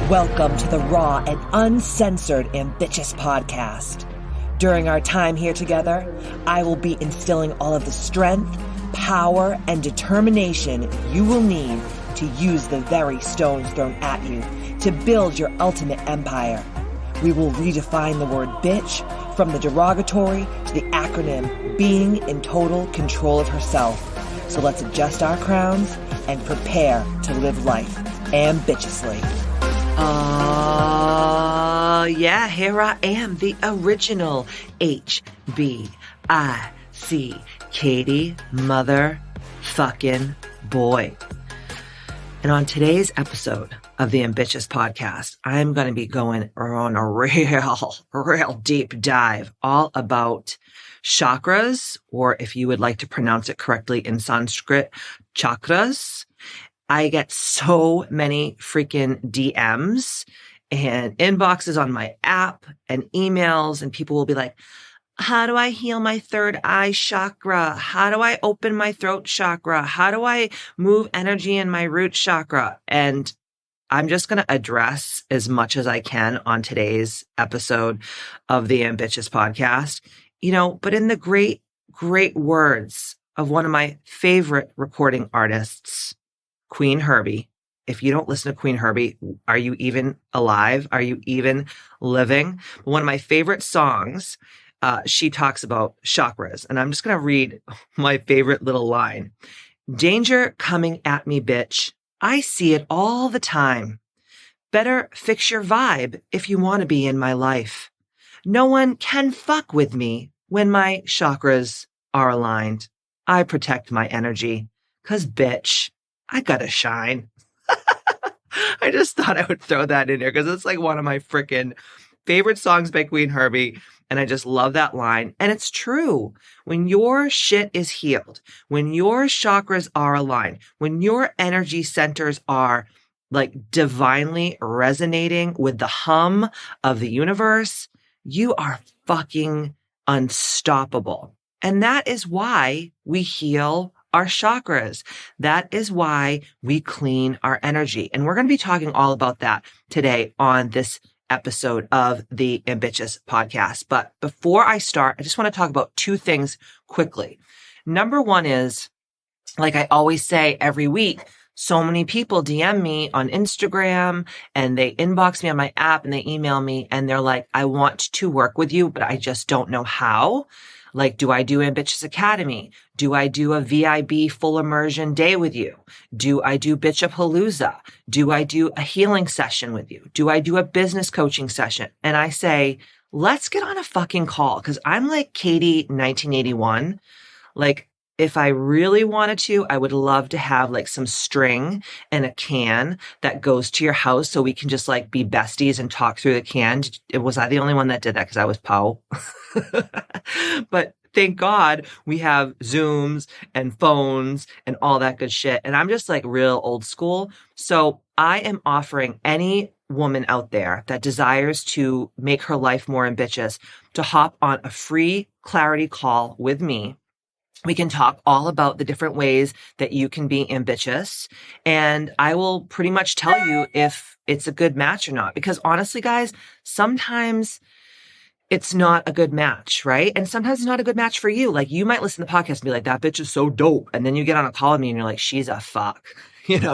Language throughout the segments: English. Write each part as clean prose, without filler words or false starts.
Welcome to the raw and uncensored Ambitious Podcast. During our time here together, I will be instilling all of the strength, power, and determination you will need to use the very stones thrown at you to build your ultimate empire. We will redefine the word bitch from the derogatory to the acronym being in total control of herself. So let's adjust our crowns and prepare to live life ambitiously. Yeah, here I am, the original HBIC, Katie motherfucking boy. And on today's episode of the Ambitious Podcast, I'm going to be going on a real deep dive all about chakras, or if you would like to pronounce it correctly in Sanskrit, chakras. I get so many freaking DMs and inboxes on my app and emails, and people will be like, how do I heal my third eye chakra? How do I open my throat chakra? How do I move energy in my root chakra? And I'm just going to address as much as I can on today's episode of the Ambitious Podcast, but in the great, great words of one of my favorite recording artists, Queen Herbie. If you don't listen to Queen Herbie, are you even alive? Are you even living? One of my favorite songs, she talks about chakras, and I'm just going to read my favorite little line. Danger coming at me, bitch. I see it all the time. Better fix your vibe if you want to be in my life. No one can fuck with me when my chakras are aligned. I protect my energy, 'cause bitch, I gotta shine. I just thought I would throw that in there because it's like one of my freaking favorite songs by Queen Herbie. And I just love that line. And it's true. When your shit is healed, when your chakras are aligned, when your energy centers are like divinely resonating with the hum of the universe, you are fucking unstoppable. And that is why we heal our chakras. That is why we clean our energy. And we're going to be talking all about that today on this episode of the Ambitious Podcast. But before I start, I just want to talk about two things quickly. Number one is, like I always say every week, so many people DM me on Instagram and they inbox me on my app and they email me and they're like, I want to work with you, but I just don't know how. Like, do I do Ambitious Academy? Do I do a VIB full immersion day with you? Do I do Bitchapalooza? Do I do a healing session with you? Do I do a business coaching session? And I say, let's get on a fucking call. Cause I'm like Katie 1981. Like, if I really wanted to, I would love to have like some string and a can that goes to your house so we can just like be besties and talk through the can. Was I the only one that did that? Cause I was Poe. But thank God we have Zooms and phones and all that good shit. And I'm just like real old school. So I am offering any woman out there that desires to make her life more ambitious to hop on a free clarity call with me. We can talk all about the different ways that you can be ambitious. And I will pretty much tell you if it's a good match or not. Because honestly, guys, sometimes it's not a good match, right? And sometimes it's not a good match for you. Like you might listen to the podcast and be like, that bitch is so dope. And then you get on a call with me and you're like, she's a fuck.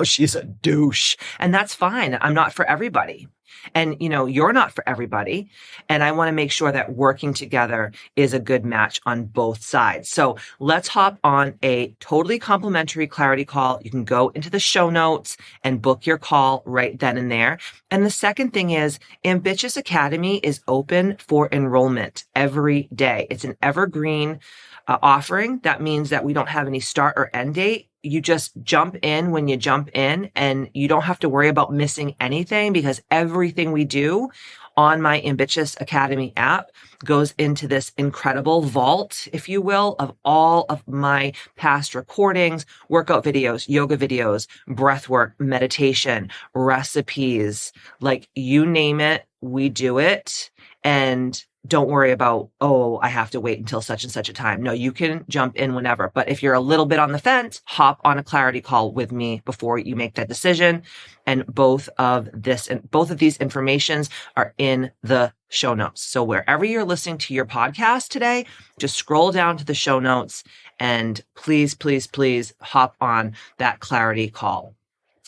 She's a douche. And that's fine. I'm not for everybody. And, you're not for everybody. And I want to make sure that working together is a good match on both sides. So let's hop on a totally complimentary clarity call. You can go into the show notes and book your call right then and there. And the second thing is Ambitious Academy is open for enrollment every day. It's an evergreen offering. That means that we don't have any start or end date. You just jump in when you jump in and you don't have to worry about missing anything because everything we do on my Ambitious Academy app goes into this incredible vault, if you will, of all of my past recordings, workout videos, yoga videos, breath work, meditation, recipes, like you name it, we do it. And don't worry about, oh, I have to wait until such and such a time. No, you can jump in whenever. But if you're a little bit on the fence, hop on a clarity call with me before you make that decision. And both of these informations are in the show notes. So wherever you're listening to your podcast today, just scroll down to the show notes and please, please, please hop on that clarity call.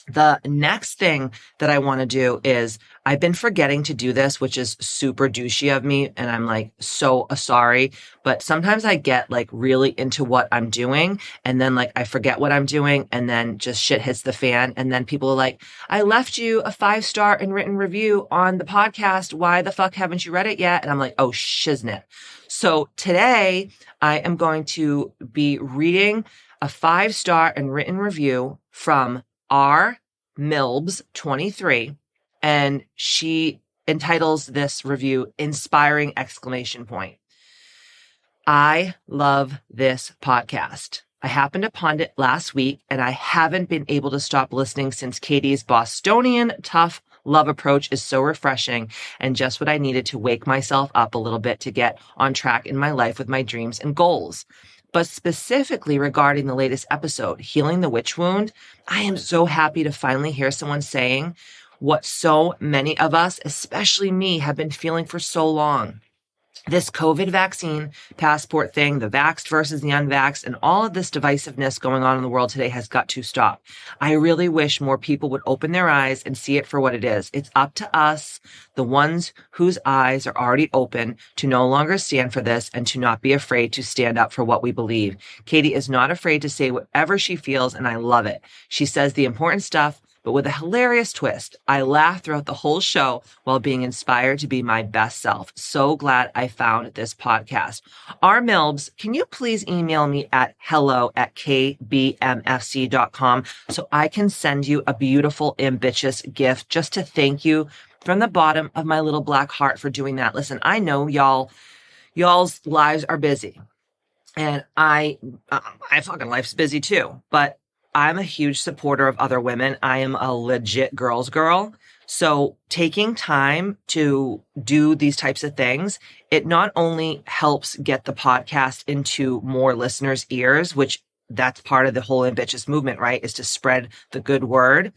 The next thing that I want to do is I've been forgetting to do this, which is super douchey of me. And I'm like, so sorry. But sometimes I get like really into what I'm doing. And then like I forget what I'm doing. And then just shit hits the fan. And then people are like, I left you a 5-star and written review on the podcast. Why the fuck haven't you read it yet? And I'm like, oh, shiznit. So today I am going to be reading a 5-star and written review from R. Milbs 23, and she entitles this review "Inspiring!" I love this podcast. I happened upon it last week, and I haven't been able to stop listening since Katie's Bostonian tough love approach is so refreshing and just what I needed to wake myself up a little bit to get on track in my life with my dreams and goals. But specifically regarding the latest episode, Healing the Witch Wound, I am so happy to finally hear someone saying what so many of us, especially me, have been feeling for so long. This COVID vaccine passport thing, the vaxxed versus the unvaxxed, and all of this divisiveness going on in the world today has got to stop. I really wish more people would open their eyes and see it for what it is. It's up to us, the ones whose eyes are already open, to no longer stand for this and to not be afraid to stand up for what we believe. Katie is not afraid to say whatever she feels, and I love it. She says the important stuff, but with a hilarious twist. I laughed throughout the whole show while being inspired to be my best self. So glad I found this podcast. R. Milbs, can you please email me at hello@kbmfc.com so I can send you a beautiful, ambitious gift just to thank you from the bottom of my little black heart for doing that. Listen, I know y'all's lives are busy, and I fucking life's busy too, but I'm a huge supporter of other women. I am a legit girl's girl. So taking time to do these types of things, it not only helps get the podcast into more listeners' ears, which that's part of the whole ambitious movement, right? Is to spread the good word.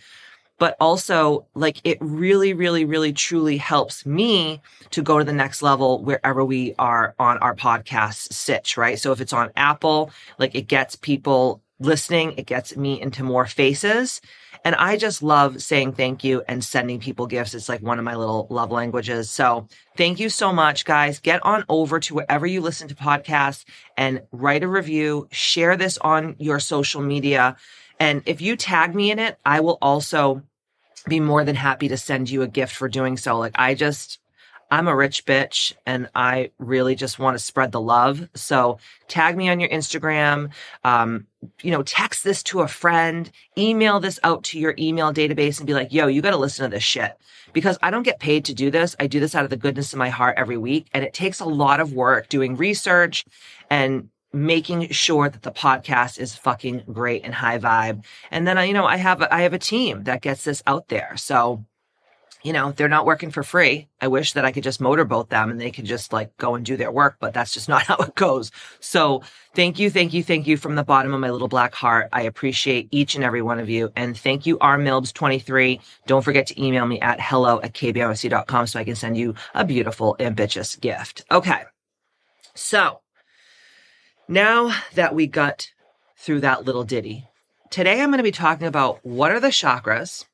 But also like it really, really, really, truly helps me to go to the next level wherever we are on our podcast sitch, right? So if it's on Apple, like it gets people listening, it gets me into more faces. And I just love saying thank you and sending people gifts. It's like one of my little love languages. So thank you so much, guys. Get on over to wherever you listen to podcasts and write a review, share this on your social media. And if you tag me in it, I will also be more than happy to send you a gift for doing so. Like I'm a rich bitch and I really just want to spread the love. So tag me on your Instagram, text this to a friend, email this out to your email database and be like, yo, you got to listen to this shit, because I don't get paid to do this. I do this out of the goodness of my heart every week. And it takes a lot of work doing research and making sure that the podcast is fucking great and high vibe. And then, I have a team that gets this out there. So, they're not working for free. I wish that I could just motorboat them and they could just like go and do their work, but that's just not how it goes. So thank you from the bottom of my little black heart. I appreciate each and every one of you. And thank you, R. Milbs 23. Don't forget to email me at hello@kbmfc.com so I can send you a beautiful, ambitious gift. Okay. So now that we got through that little ditty, today I'm going to be talking about what are the chakras.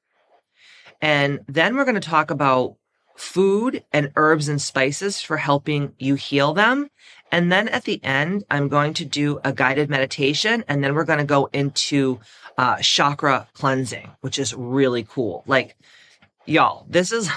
And then we're going to talk about food and herbs and spices for helping you heal them. And then at the end, I'm going to do a guided meditation. And then we're going to go into chakra cleansing, which is really cool. Like, y'all, this is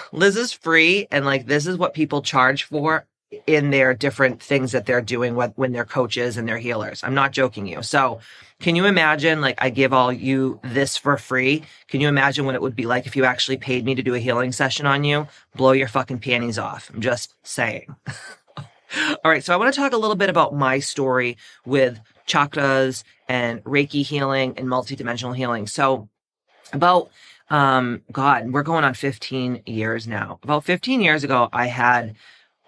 free. And like, this is what people charge for in their different things that they're doing when they're coaches and they're healers. I'm not joking you. So can you imagine, like, I give all you this for free? Can you imagine what it would be like if you actually paid me to do a healing session on you? Blow your fucking panties off. I'm just saying. All right. So I want to talk a little bit about my story with chakras and Reiki healing and multidimensional healing. So about, we're going on 15 years now. About 15 years ago, I had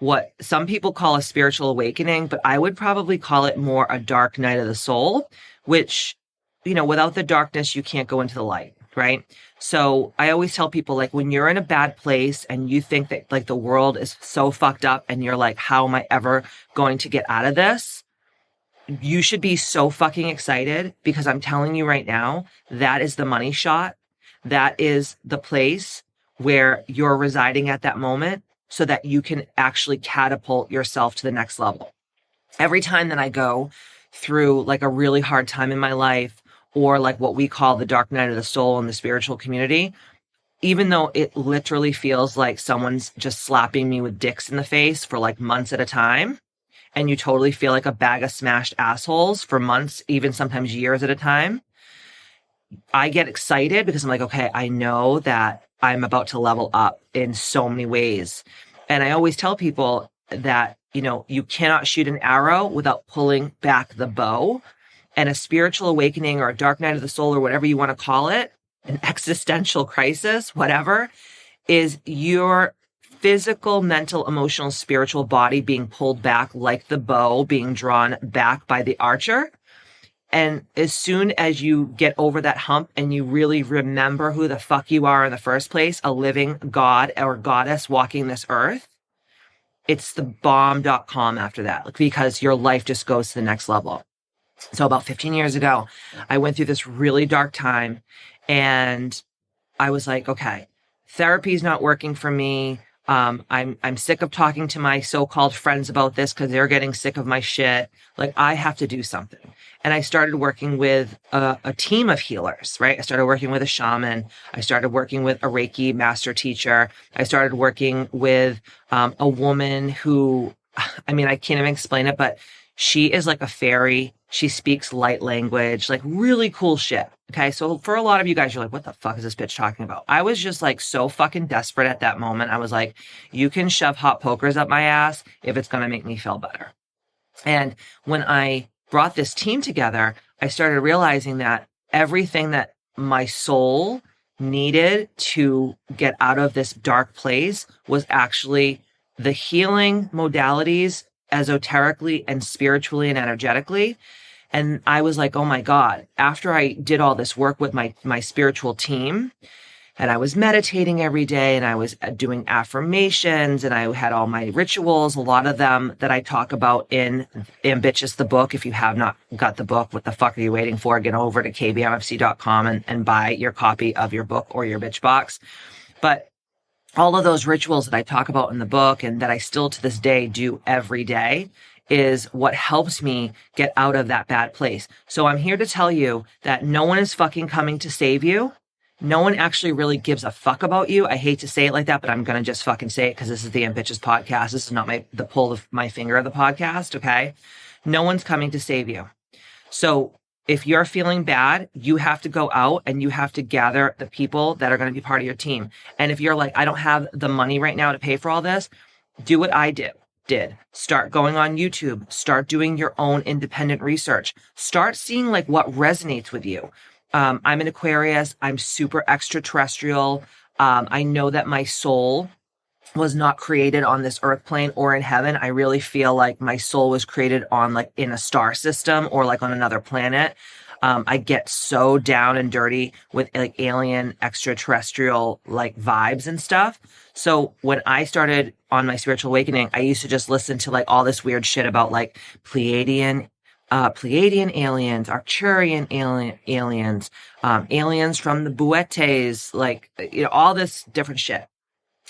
what some people call a spiritual awakening, but I would probably call it more a dark night of the soul, which, without the darkness, you can't go into the light, right? So I always tell people, like, when you're in a bad place and you think that like the world is so fucked up and you're like, how am I ever going to get out of this? You should be so fucking excited, because I'm telling you right now, that is the money shot. That is the place where you're residing at that moment, so that you can actually catapult yourself to the next level. Every time that I go through like a really hard time in my life, or like what we call the dark night of the soul in the spiritual community, even though it literally feels like someone's just slapping me with dicks in the face for like months at a time, and you totally feel like a bag of smashed assholes for months, even sometimes years at a time, I get excited because I'm like, okay, I know that I'm about to level up in so many ways. And I always tell people that, you cannot shoot an arrow without pulling back the bow. And a spiritual awakening, or a dark night of the soul, or whatever you want to call it, an existential crisis, whatever, is your physical, mental, emotional, spiritual body being pulled back like the bow being drawn back by the archer. And as soon as you get over that hump and you really remember who the fuck you are in the first place, a living god or goddess walking this earth, it's the bomb.com after that, because your life just goes to the next level. So about 15 years ago, I went through this really dark time, and I was like, okay, therapy's not working for me. I'm sick of talking to my so-called friends about this because they're getting sick of my shit. Like, I have to do something. And I started working with a team of healers, right? I started working with a shaman. I started working with a Reiki master teacher. I started working with a woman who, I can't even explain it, but she is like a fairy. She speaks light language, like really cool shit. Okay. So for a lot of you guys, you're like, what the fuck is this bitch talking about? I was just like so fucking desperate at that moment. I was like, you can shove hot pokers up my ass if it's going to make me feel better. And when I brought this team together, I started realizing that everything that my soul needed to get out of this dark place was actually the healing modalities, esoterically and spiritually and energetically. And I was like, oh my God, after I did all this work with my spiritual team, and I was meditating every day, and I was doing affirmations, and I had all my rituals, a lot of them that I talk about in Ambitious the book. If you have not got the book, what the fuck are you waiting for? Get over to kbmfc.com and buy your copy of your book or your bitch box. But all of those rituals that I talk about in the book, and that I still to this day do every day, is what helps me get out of that bad place. So I'm here to tell you that no one is fucking coming to save you. No one actually really gives a fuck about you. I hate to say it like that, but I'm going to just fucking say it because this is the Ambitious podcast. This is not the pull of my finger of the podcast. Okay. No one's coming to save you. So if you're feeling bad, you have to go out and you have to gather the people that are going to be part of your team. And if you're like, I don't have the money right now to pay for all this, do what I did. Start going on YouTube, start doing your own independent research, start seeing like what resonates with you. I'm an Aquarius. I'm super extraterrestrial. I know that my soul was not created on this earth plane or in heaven. I really feel like my soul was created on like in a star system or like on another planet. I get so down and dirty with like alien extraterrestrial like vibes and stuff. So when I started on my spiritual awakening, I used to just listen to like all this weird shit about like Pleiadian aliens, Arcturian aliens, aliens from the Boetes, like, all this different shit.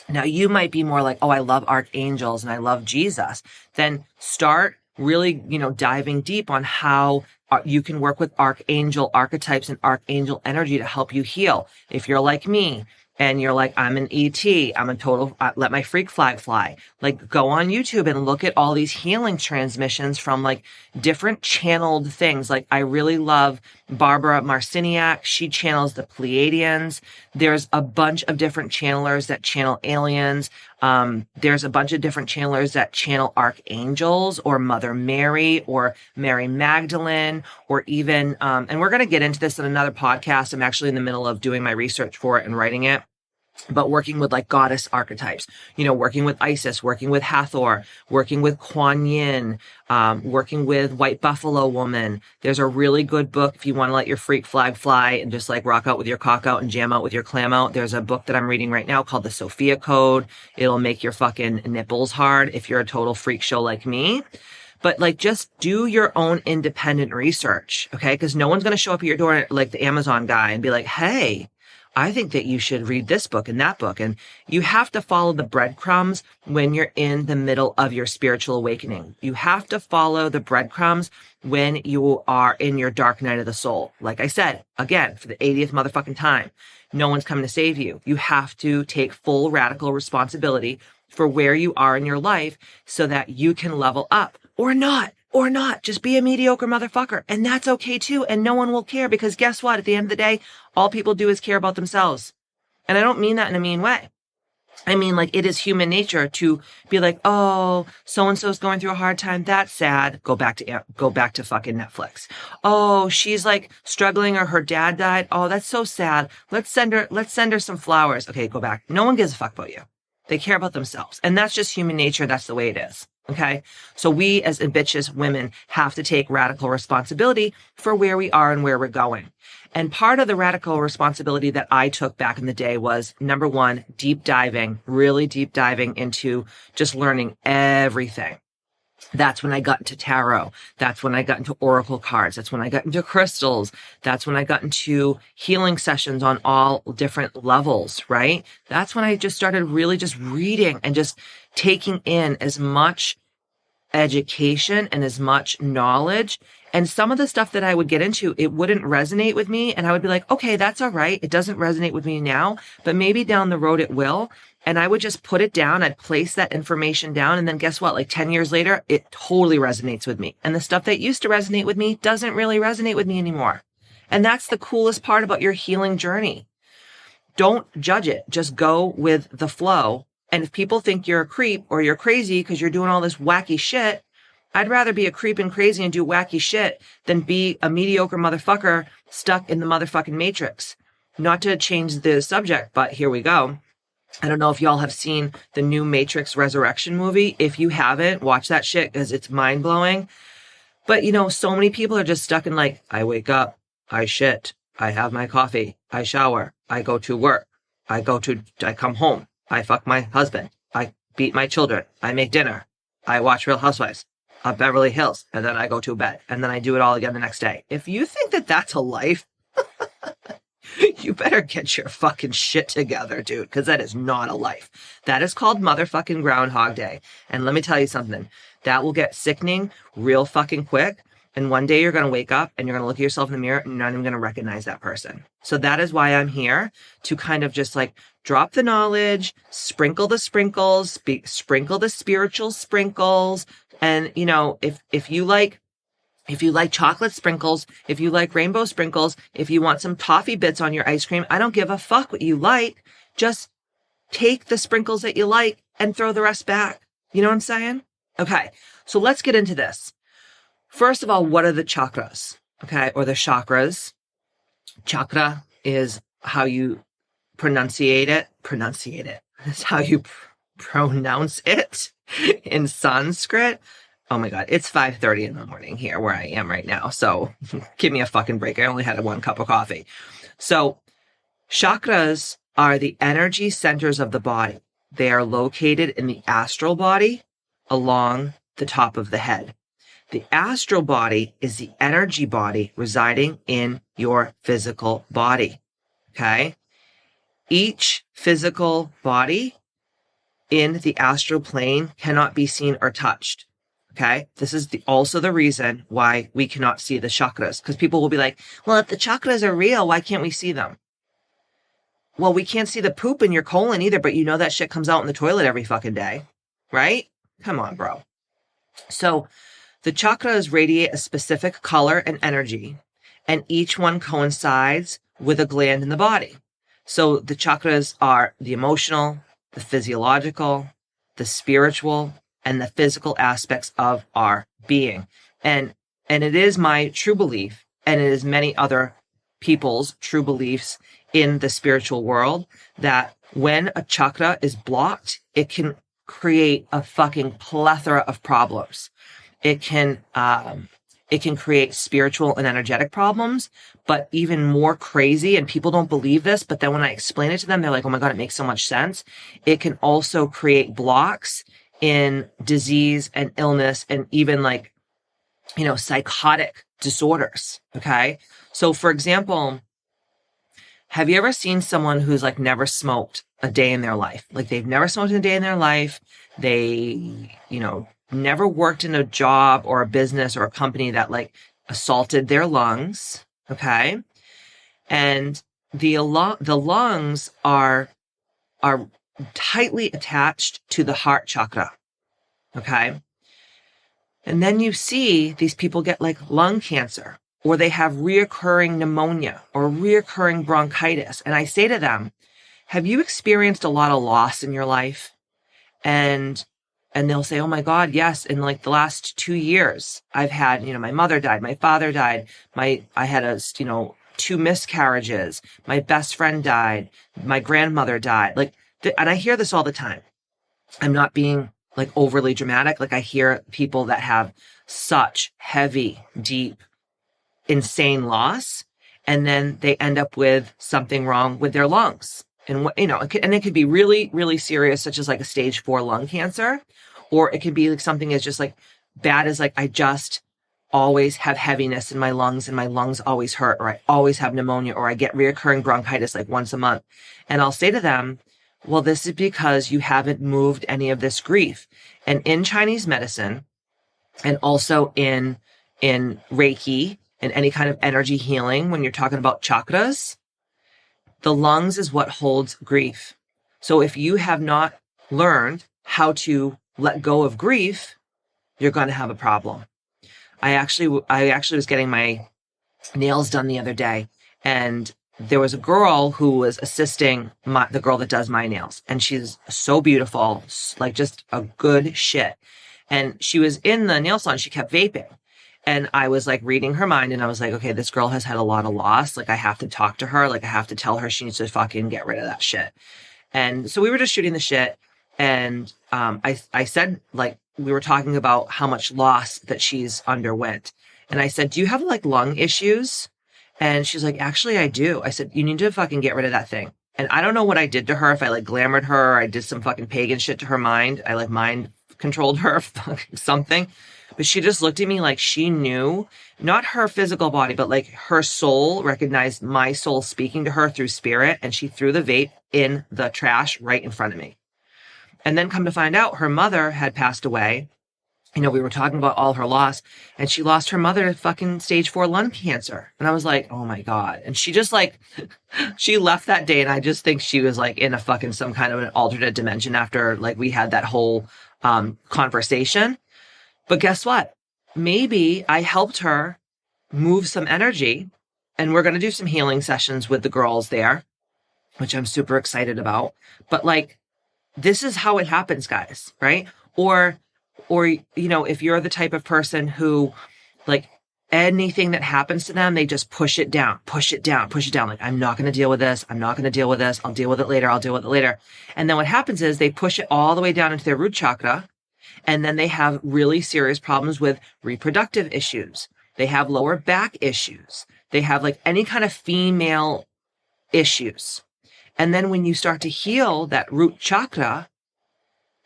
Now you might be more like, oh, I love archangels and I love Jesus. Then start really, diving deep on how you can work with archangel archetypes and archangel energy to help you heal. If you're like me, and you're like, I'm an ET, I'm a total, let my freak flag fly. Like, go on YouTube and look at all these healing transmissions from like different channeled things. Like, I really love Barbara Marciniak. She channels the Pleiadians. There's a bunch of different channelers that channel aliens. There's a bunch of different channelers that channel archangels or Mother Mary or Mary Magdalene or even, and we're going to get into this in another podcast. I'm actually in the middle of doing my research for it and writing it. but working with like goddess archetypes, working with Isis, working with Hathor, working with Kuan Yin, working with White Buffalo Woman. There's a really good book if you want to let your freak flag fly and just like rock out with your cock out and jam out with your clam out. There's a book that I'm reading right now called The Sophia Code. It'll make your fucking nipples hard if you're a total freak show like me. But like, just do your own independent research, okay? Because no one's going to show up at your door like the Amazon guy and be like, hey, I think that you should read this book and that book. And you have to follow the breadcrumbs when you're in the middle of your spiritual awakening. You have to follow the breadcrumbs when you are in your dark night of the soul. Like I said, again, for the 80th motherfucking time, no one's coming to save you. You have to take full radical responsibility for where you are in your life so that you can level up or not. Just be a mediocre motherfucker. And that's okay too. And no one will care because guess what? At the end of the day, all people do is care about themselves. And I don't mean that in a mean way. I mean, like, it is human nature to be like, oh, so-and-so's going through a hard time. That's sad. Go back to fucking Netflix. Oh, she's like struggling or her dad died. Oh, that's so sad. Let's send her some flowers. Okay, go back. No one gives a fuck about you. They care about themselves. And that's just human nature. That's the way it is. Okay. So we as ambitious women have to take radical responsibility for where we are and where we're going. And part of the radical responsibility that I took back in the day was, number one, really deep diving into just learning everything. That's when I got into tarot. That's when I got into oracle cards. That's when I got into crystals. That's when I got into healing sessions on all different levels, right? That's when I just started really just reading and just taking in as much education and as much knowledge. And some of the stuff that I would get into, it wouldn't resonate with me. And I would be like, okay, that's all right. It doesn't resonate with me now, but maybe down the road it will. And I would just put it down. I'd place that information down. And then guess what? Like 10 years later, it totally resonates with me. And the stuff that used to resonate with me doesn't really resonate with me anymore. And that's the coolest part about your healing journey. Don't judge it. Just go with the flow. And if people think you're a creep or you're crazy because you're doing all this wacky shit, I'd rather be a creep and crazy and do wacky shit than be a mediocre motherfucker stuck in the motherfucking matrix. Not to change the subject, but here we go. I don't know if y'all have seen the new Matrix Resurrection movie. If you haven't, watch that shit because it's mind blowing. But so many people are just stuck in like, I wake up, I shit, I have my coffee, I shower, I go to work, I come home, I fuck my husband, I beat my children, I make dinner, I watch Real Housewives of Beverly Hills, and then I go to bed, and then I do it all again the next day. If you think that that's a life, you better get your fucking shit together, dude, because that is not a life. That is called motherfucking Groundhog Day. And let me tell you something, that will get sickening real fucking quick. And one day you're going to wake up and you're going to look at yourself in the mirror and you're not even going to recognize that person. So that is why I'm here to kind of just like drop the knowledge, sprinkle the sprinkles, sprinkle the spiritual sprinkles. And, if you like chocolate sprinkles, if you like rainbow sprinkles, if you want some toffee bits on your ice cream, I don't give a fuck what you like. Just take the sprinkles that you like and throw the rest back. You know what I'm saying? Okay. So let's get into this. First of all, what are the chakras? Okay. Or the chakras. Chakra is how you pronunciate it. It's how you pronounce it in Sanskrit. Oh my God, it's 5:30 in the morning here where I am right now. So give me a fucking break. I only had 1 cup of coffee. So chakras are the energy centers of the body. They are located in the astral body along the top of the head. The astral body is the energy body residing in your physical body. Okay. Each physical body in the astral plane cannot be seen or touched. Okay. This is also the reason why we cannot see the chakras, because people will be like, well, if the chakras are real, why can't we see them? Well, we can't see the poop in your colon either, but that shit comes out in the toilet every fucking day, right? Come on, bro. So the chakras radiate a specific color and energy, and each one coincides with a gland in the body. So the chakras are the emotional, the physiological, the spiritual, and the physical aspects of our being. And it is my true belief, and it is many other people's true beliefs in the spiritual world that when a chakra is blocked, it can create a fucking plethora of problems. It can create spiritual and energetic problems, but even more crazy, and people don't believe this, but then when I explain it to them, they're like, oh my God, it makes so much sense. It can also create blocks in disease and illness and even like, psychotic disorders. Okay. So for example, have you ever seen someone who's like never smoked a day in their life? Like they've never smoked a day in their life. They, never worked in a job or a business or a company that like assaulted their lungs. Okay. And the lungs are tightly attached to the heart chakra. Okay. And then you see these people get like lung cancer, or they have reoccurring pneumonia or reoccurring bronchitis. And I say to them, have you experienced a lot of loss in your life? And they'll say, oh my God, yes. In like the last 2 years, I've had, my mother died, my father died, I had 2 miscarriages, my best friend died, my grandmother died. And I hear this all the time. I'm not being like overly dramatic. Like I hear people that have such heavy, deep, insane loss, and then they end up with something wrong with their lungs. And it could be really, really serious, such as like a stage 4 lung cancer, or it could be like something as just like bad as like, I just always have heaviness in my lungs and my lungs always hurt, or I always have pneumonia, or I get reoccurring bronchitis like once a month. And I'll say to them, well, this is because you haven't moved any of this grief. And in Chinese medicine, and also in Reiki and any kind of energy healing, when you're talking about chakras, the lungs is what holds grief. So if you have not learned how to let go of grief, you're going to have a problem. I actually was getting my nails done the other day, and there was a girl who was assisting the girl that does my nails, and she's so beautiful, like just a good shit. And she was in the nail salon. She kept vaping. And I was like reading her mind, and I was like, okay, this girl has had a lot of loss. Like I have to talk to her. Like I have to tell her she needs to fucking get rid of that shit. And so we were just shooting the shit. And I said, like, we were talking about how much loss that she's underwent. And I said, do you have like lung issues? And she's like, actually, I do. I said, you need to fucking get rid of that thing. And I don't know what I did to her. If I like glamored her, or I did some fucking pagan shit to her mind. I like mind controlled her, something. But she just looked at me like she knew, not her physical body, but like her soul recognized my soul speaking to her through spirit. And she threw the vape in the trash right in front of me. And then come to find out, her mother had passed away. We were talking about all her loss, and she lost her mother to fucking stage 4 lung cancer. And I was like, oh my God. And she just like, she left that day. And I just think she was like in a fucking some kind of an alternate dimension after like we had that whole conversation. But guess what? Maybe I helped her move some energy, and we're going to do some healing sessions with the girls there, which I'm super excited about. But like, this is how it happens, guys, right? Or, if you're the type of person who like anything that happens to them, they just push it down. Like, I'm not going to deal with this. I'll deal with it later. And then what happens is they push it all the way down into their root chakra. And then they have really serious problems with reproductive issues. They have lower back issues. They have like any kind of female issues. And then when you start to heal that root chakra,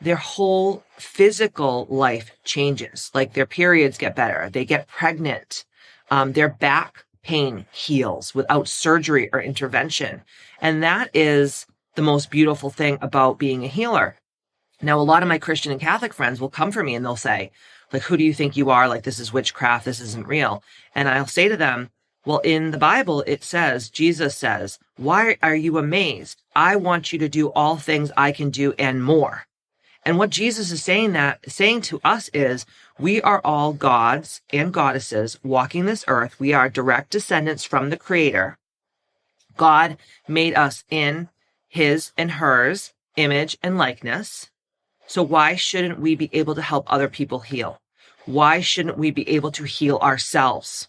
their whole physical life changes. Like their periods get better. They get pregnant. Their back pain heals without surgery or intervention. And that is the most beautiful thing about being a healer. Now, a lot of my Christian and Catholic friends will come for me and they'll say, like, who do you think you are? Like, this is witchcraft. This isn't real. And I'll say to them, well, in the Bible, it says, Jesus says, why are you amazed? I want you to do all things I can do and more. And what Jesus is saying to us is, we are all gods and goddesses walking this earth. We are direct descendants from the Creator. God made us in his and hers image and likeness. So why shouldn't we be able to help other people heal? Why shouldn't we be able to heal ourselves?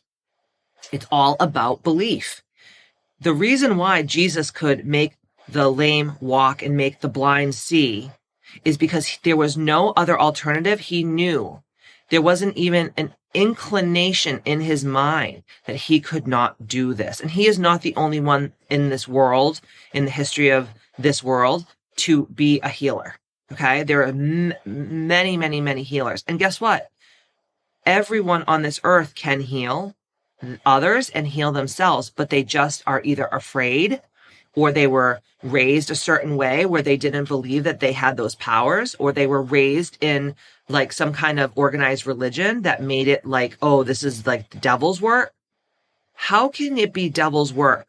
It's all about belief. The reason why Jesus could make the lame walk and make the blind see is because there was no other alternative. He knew there wasn't even an inclination in his mind that he could not do this. And he is not the only one in this world, in the history of this world, to be a healer. Okay. There are many, many, many healers. And guess what? Everyone on this earth can heal others and heal themselves, but they just are either afraid or they were raised a certain way where they didn't believe that they had those powers, or they were raised in like some kind of organized religion that made it like, oh, this is like the devil's work. How can it be devil's work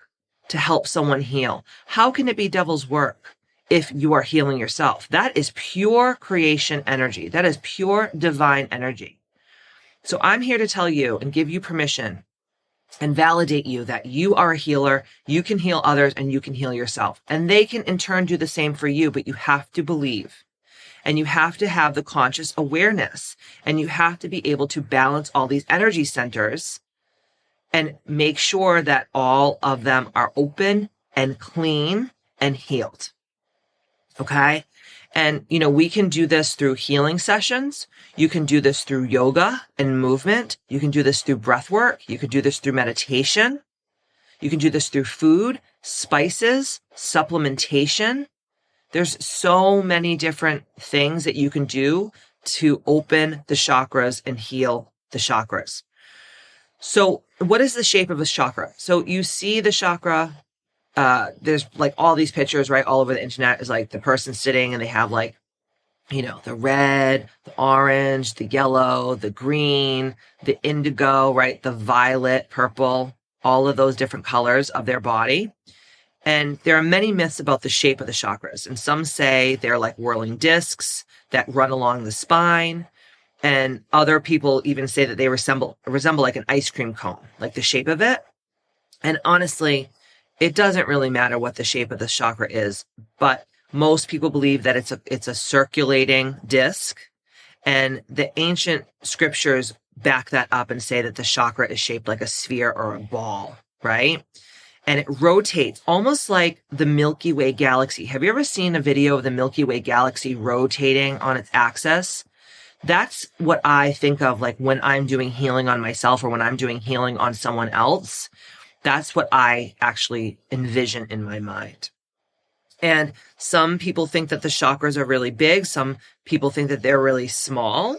to help someone heal? How can it be devil's work if you are healing yourself? That is pure creation energy. That is pure divine energy. So I'm here to tell you and give you permission and validate you that you are a healer, you can heal others, and you can heal yourself. And they can in turn do the same for you, but you have to believe. And you have to have the conscious awareness. And you have to be able to balance all these energy centers and make sure that all of them are open and clean and healed. Okay? And, we can do this through healing sessions. You can do this through yoga and movement. You can do this through breath work. You can do this through meditation. You can do this through food, spices, supplementation. There's so many different things that you can do to open the chakras and heal the chakras. So what is the shape of a chakra? So you see the chakra. There's like all these pictures, right? All over the internet is like the person sitting and they have like, the red, the orange, the yellow, the green, the indigo, right? The violet, purple, all of those different colors of their body. And there are many myths about the shape of the chakras. And some say they're like whirling discs that run along the spine. And other people even say that they resemble like an ice cream cone, like the shape of it. And honestly, it doesn't really matter what the shape of the chakra is, but most people believe that it's a circulating disc, and the ancient scriptures back that up and say that the chakra is shaped like a sphere or a ball, right? And it rotates almost like the Milky Way galaxy. Have you ever seen a video of the Milky Way galaxy rotating on its axis? That's what I think of like when I'm doing healing on myself or when I'm doing healing on someone else. That's what I actually envision in my mind. And some people think that the chakras are really big. Some people think that they're really small.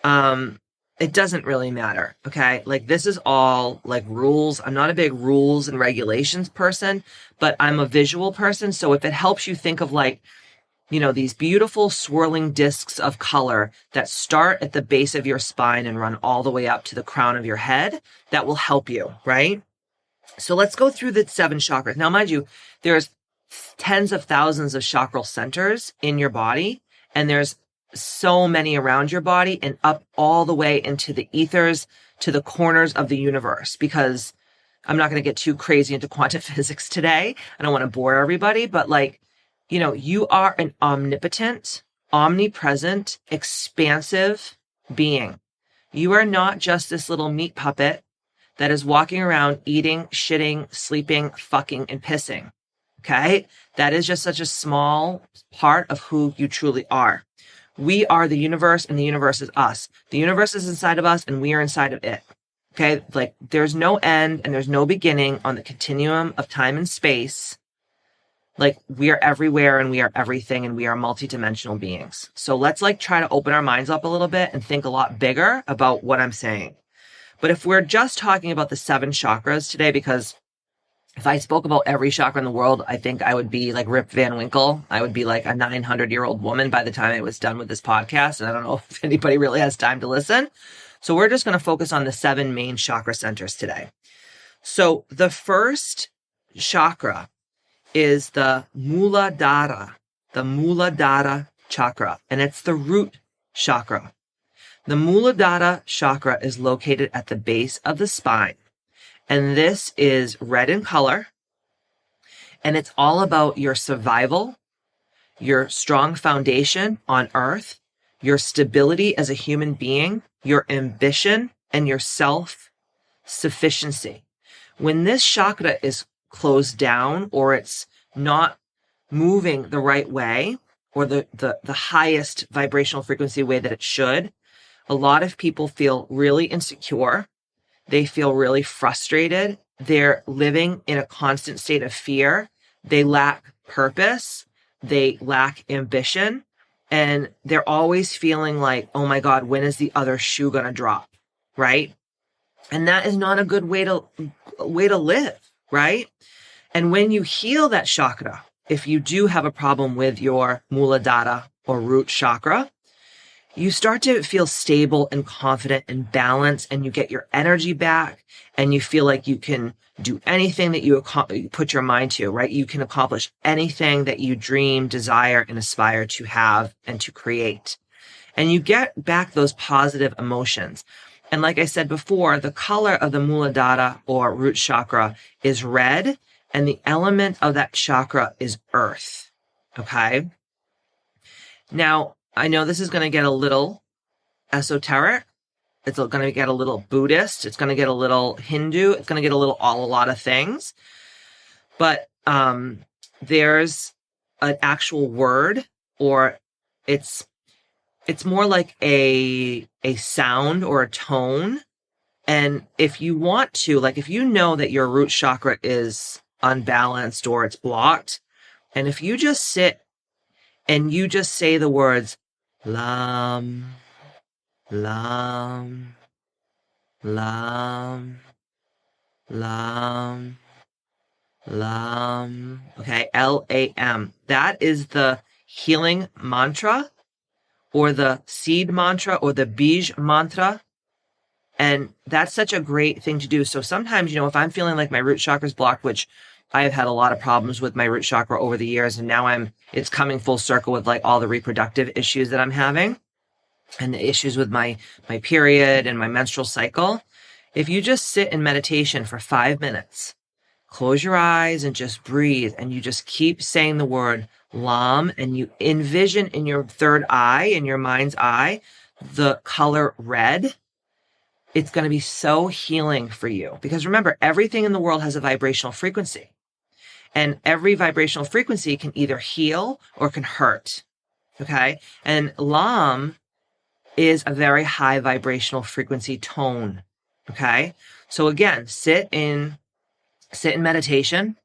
It doesn't really matter. Okay. Like this is all like rules. I'm not a big rules and regulations person, but I'm a visual person. So if it helps you think of like, these beautiful swirling discs of color that start at the base of your spine and run all the way up to the crown of your head, that will help you, right? So let's go through the 7 chakras. Now, mind you, there's tens of thousands of chakral centers in your body, and there's so many around your body and up all the way into the ethers, to the corners of the universe, because I'm not going to get too crazy into quantum physics today. I don't want to bore everybody, but you are an omnipotent, omnipresent, expansive being. You are not just this little meat puppet that is walking around eating, shitting, sleeping, fucking, and pissing. Okay? That is just such a small part of who you truly are. We are the universe and the universe is us. The universe is inside of us and we are inside of it. Okay? Like there's no end and there's no beginning on the continuum of time and space. Like we are everywhere and we are everything and we are multidimensional beings. So let's try to open our minds up a little bit and think a lot bigger about what I'm saying. But if we're just talking about the 7 chakras today, because if I spoke about every chakra in the world, I think I would be like Rip Van Winkle. I would be like a 900-year-old woman by the time I was done with this podcast. And I don't know if anybody really has time to listen. So we're just going to focus on the 7 main chakra centers today. So the first chakra is the Muladhara chakra, and it's the root chakra. The Muladhara chakra is located at the base of the spine, and this is red in color, and it's all about your survival, your strong foundation on earth, your stability as a human being, your ambition, and your self-sufficiency. When this chakra is closed down, or it's not moving the right way, or the highest vibrational frequency way that it should, a lot of people feel really insecure. They feel really frustrated. They're living in a constant state of fear. They lack purpose. They lack ambition. And they're always feeling like, oh my God, when is the other shoe going to drop? Right? And that is not a good way to live, right? And when you heal that chakra, if you do have a problem with your Muladhara or root chakra, you start to feel stable and confident and balanced, and you get your energy back, and you feel like you can do anything that you put your mind to, right? You can accomplish anything that you dream, desire, and aspire to have and to create. And you get back those positive emotions. And like I said before, the color of the Muladhara or root chakra is red, and the element of that chakra is earth. Okay? Now, I know this is going to get a little esoteric. It's going to get a little Buddhist. It's going to get a little Hindu. It's going to get a lot of things. But there's an actual word, or it's more like a sound or a tone. And if you want to, like if you know that your root chakra is unbalanced or it's blocked, and if you just sit and you just say the words Lam, Lam, Lam, Lam, Lam, okay, Lam. That is the healing mantra, or the seed mantra, or the bij mantra. And that's such a great thing to do. So sometimes, if I'm feeling like my root chakra is blocked, which I have had a lot of problems with my root chakra over the years, and now it's coming full circle with like all the reproductive issues that I'm having and the issues with my period and my menstrual cycle. If you just sit in meditation for 5 minutes, close your eyes and just breathe, and you just keep saying the word Lam, and you envision in your third eye, in your mind's eye, the color red. It's going to be so healing for you, because remember, everything in the world has a vibrational frequency, and every vibrational frequency can either heal or can hurt. Okay. And Lam is a very high vibrational frequency tone. Okay. So again, sit in meditation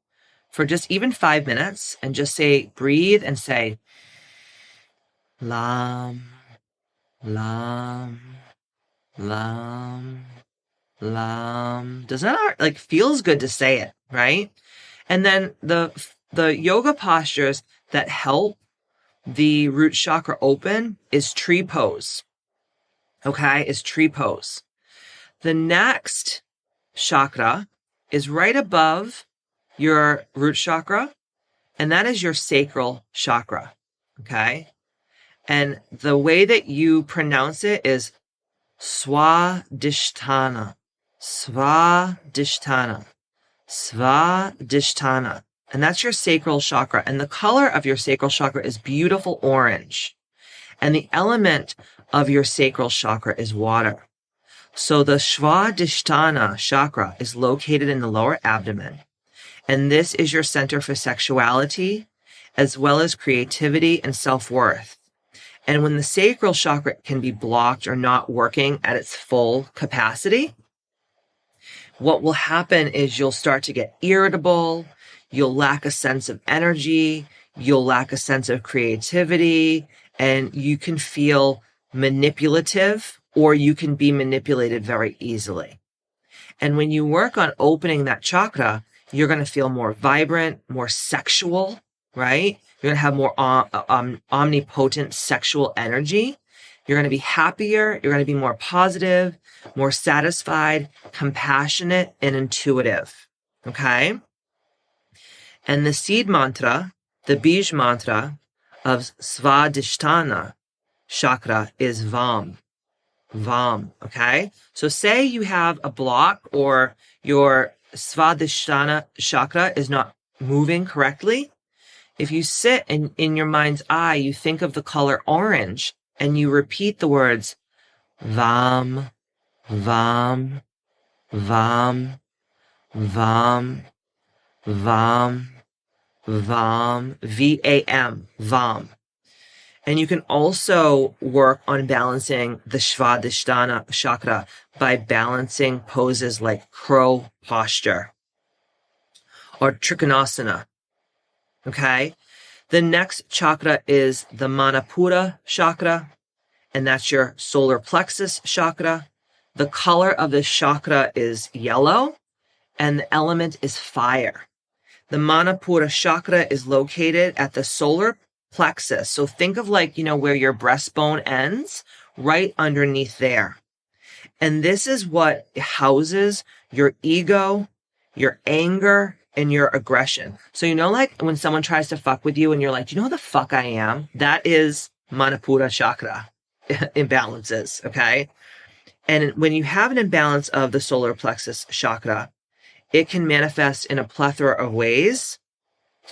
for just even 5 minutes, and just breathe and say, Lam, Lam, Lam, Lam. Does that feels good to say it, right? And then the yoga postures that help the root chakra open is tree pose. Okay, is tree pose. The next chakra is right above your root chakra, and that is your sacral chakra. Okay, and the way that you pronounce it is Swadhisthana, Swadhisthana, Swadhisthana. And that's your sacral chakra. And the color of your sacral chakra is beautiful orange. And the element of your sacral chakra is water. So the Swadhisthana chakra is located in the lower abdomen. And this is your center for sexuality, as well as creativity and self-worth. And when the sacral chakra can be blocked or not working at its full capacity, what will happen is you'll start to get irritable, you'll lack a sense of energy, you'll lack a sense of creativity, and you can feel manipulative, or you can be manipulated very easily. And when you work on opening that chakra, you're going to feel more vibrant, more sexual, right? You're going to have more omnipotent sexual energy. You're going to be happier. You're going to be more positive, more satisfied, compassionate, and intuitive. Okay? And the seed mantra, the bij mantra of Swadhisthana chakra is Vam. Vam. Okay? So say you have a block, or your Swadhisthana chakra is not moving correctly. If you sit in your mind's eye, you think of the color orange, and you repeat the words Vam, Vam, Vam, Vam, Vam, Vam, V-A-M, Vam. And you can also work on balancing the Svadhisthana chakra by balancing poses like crow posture or Trikonasana. Okay? The next chakra is the Manipura chakra, and that's your solar plexus chakra. The color of this chakra is yellow, and the element is fire. The Manipura chakra is located at the solar plexus. So think of like, where your breastbone ends, right underneath there. And this is what houses your ego, your anger, and your aggression. So, like when someone tries to fuck with you and you're like, do you know who the fuck I am? That is Manipura chakra imbalances, okay? And when you have an imbalance of the solar plexus chakra, it can manifest in a plethora of ways.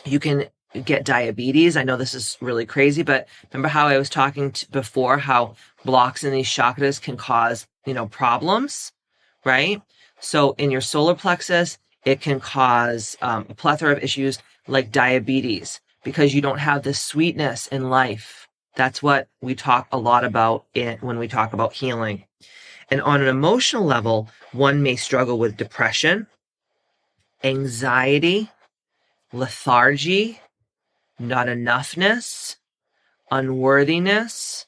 You can get diabetes. I know this is really crazy, but remember how I was talking before, how blocks in these chakras can cause, problems, right? So in your solar plexus, it can cause a plethora of issues like diabetes because you don't have the sweetness in life. That's what we talk a lot about when we talk about healing. And on an emotional level, one may struggle with depression, anxiety, lethargy, not enoughness, unworthiness,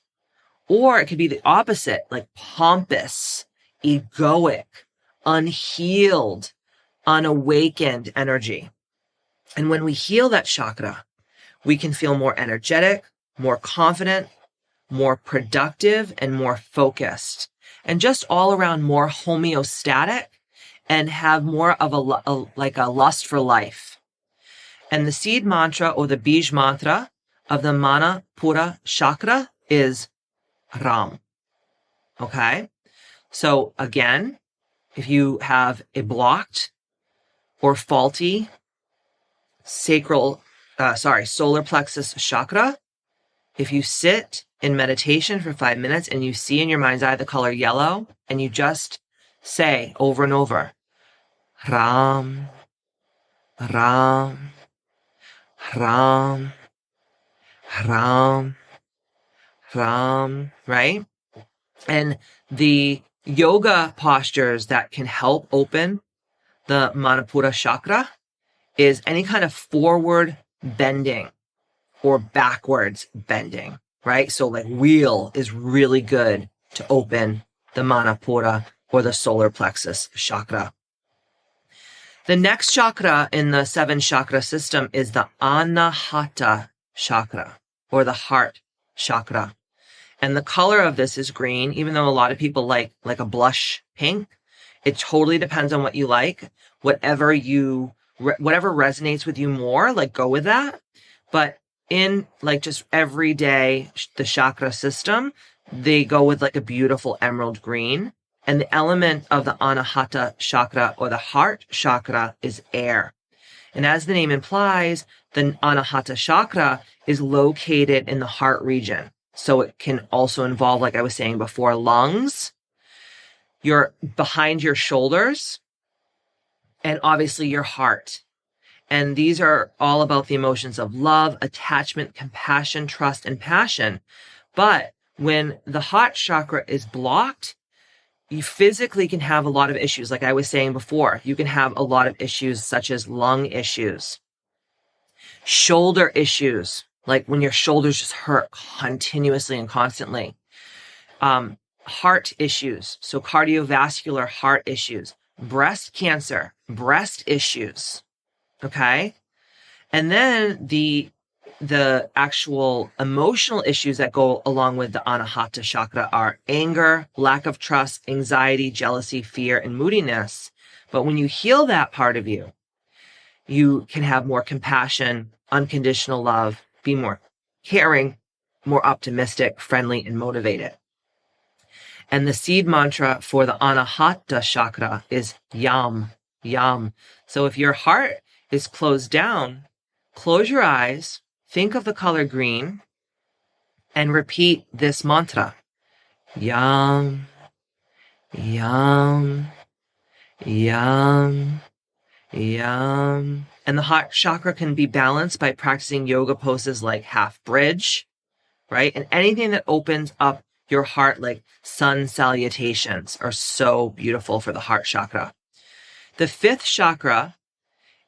or it could be the opposite, like pompous, egoic, unhealed, unawakened energy. And when we heal that chakra, we can feel more energetic, more confident, more productive, and more focused, and just all around more homeostatic and have more of a lust for life. And the seed mantra or the bij mantra of the Manipura chakra is Ram. Okay? So again, if you have a blocked or faulty solar plexus chakra, if you sit in meditation for 5 minutes and you see in your mind's eye the color yellow and you just say over and over, Ram, Ram, Ram, Ram, Ram, right? And the yoga postures that can help open the Manipura chakra is any kind of forward bending or backwards bending, right? So like wheel is really good to open the Manipura or the solar plexus chakra. The next chakra in the 7 chakra system is the Anahata chakra or the heart chakra. And the color of this is green, even though a lot of people like a blush pink. It totally depends on what you like. Whatever resonates with you more, like go with that. But in like just every day, the chakra system, they go with like a beautiful emerald green. And the element of the Anahata chakra or the heart chakra is air. And as the name implies, the Anahata chakra is located in the heart region. So it can also involve, like I was saying before, lungs, behind your shoulders, and obviously your heart. And these are all about the emotions of love, attachment, compassion, trust, and passion. But when the heart chakra is blocked, you physically can have a lot of issues. Like I was saying before, you can have a lot of issues such as lung issues, shoulder issues, like when your shoulders just hurt continuously and constantly, heart issues, so cardiovascular heart issues, breast cancer, breast issues, okay? And then the actual emotional issues that go along with the Anahata chakra are anger, lack of trust, anxiety, jealousy, fear, and moodiness. But when you heal that part of you, you can have more compassion, unconditional love, be more caring, more optimistic, friendly, and motivated. And the seed mantra for the Anahata chakra is Yam, Yam. So if your heart is closed down, close your eyes, think of the color green, and repeat this mantra. Yam, Yam, Yam, Yam, And the heart chakra can be balanced by practicing yoga poses like half bridge, right? And anything that opens up your heart, like sun salutations, are so beautiful for the heart chakra. The fifth chakra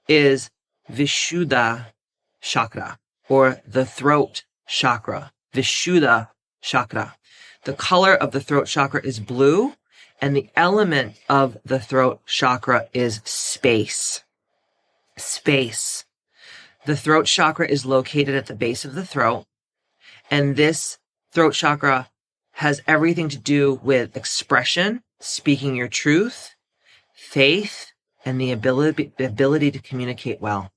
is Vishuddha chakra, or the throat chakra. Vishuddha chakra. The color of the throat chakra is blue, and the element of the throat chakra is space. Space. The throat chakra is located at the base of the throat, and this throat chakra has everything to do with expression, speaking your truth, faith, and the ability to communicate well.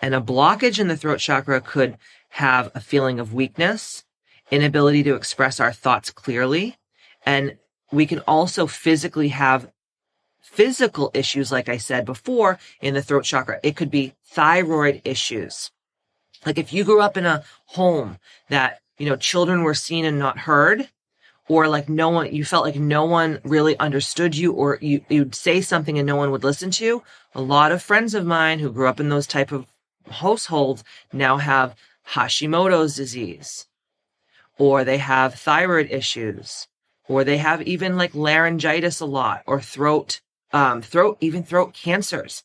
And a blockage in the throat chakra could have a feeling of weakness, inability to express our thoughts clearly, and we can also physically have physical issues, like I said before, in the throat chakra. It could be thyroid issues. Like if you grew up in a home that, children were seen and not heard, or like you felt like no one really understood you, or you'd say something and no one would listen to you. A lot of friends of mine who grew up in those type of households now have Hashimoto's disease, or they have thyroid issues, or they have even like laryngitis a lot, or throat cancers,